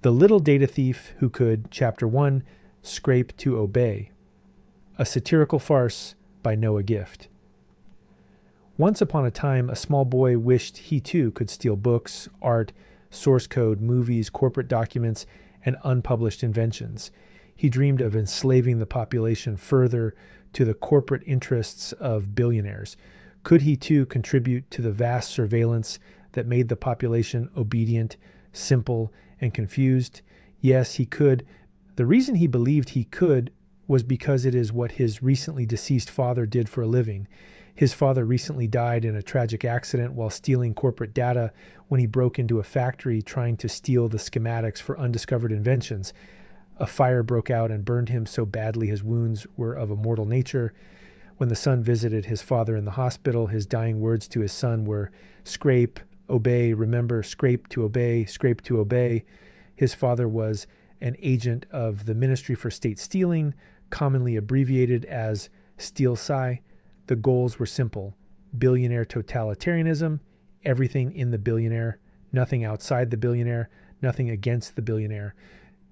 The Little Data Thief Who Could, Chapter 1, Scrape to Obey. A satirical farce by Noah Gift. Once upon a time, a small boy wished he too could steal books, art, source code, movies, corporate documents, and unpublished inventions. He dreamed of enslaving the population further to the corporate interests of billionaires. Could he too contribute to the vast surveillance that made the population obedient, simple, and confused? Yes, he could. The reason he believed he could was because it is what his recently deceased father did for a living. His father recently died in a tragic accident while stealing corporate data when he broke into a factory trying to steal the schematics for undiscovered inventions. A fire broke out and burned him so badly his wounds were of a mortal nature. When the son visited his father in the hospital, his dying words to his son were, "Scrape, obey, remember, scrape to obey, scrape to obey." His father was an agent of the Ministry for State Stealing, commonly abbreviated as SteelSci. The goals were simple: billionaire totalitarianism, everything in the billionaire, nothing outside the billionaire, nothing against the billionaire.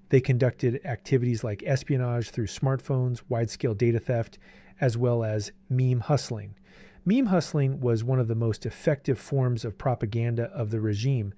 They conducted activities like espionage through smartphones, wide-scale data theft, as well as meme hustling. Meme hustling was one of the most effective forms of propaganda of the regime.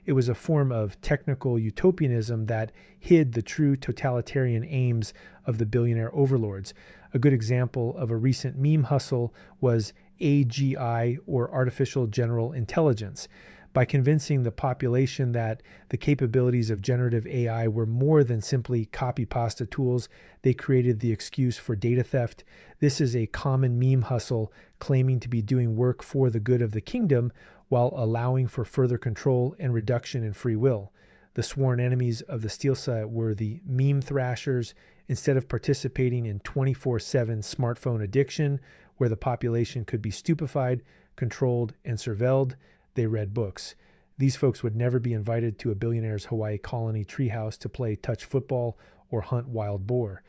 It was a form of technical utopianism that hid the true totalitarian aims of the billionaire overlords. A good example of a recent meme hustle was AGI, or Artificial General Intelligence. By convincing the population that the capabilities of generative AI were more than simply copy-pasta tools, they created the excuse for data theft. This is a common meme hustle claiming to be doing work for the good of the kingdom while allowing for further control and reduction in free will. The sworn enemies of the SteelSci were the meme thrashers. Instead of participating in 24/7 smartphone addiction, where the population could be stupefied, controlled, and surveilled, they read books. These folks would never be invited to a billionaire's Hawaii colony treehouse to play touch football or hunt wild boar.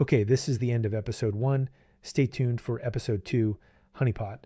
Okay, this is the end of episode 1. Stay tuned for episode 2, Honeypot.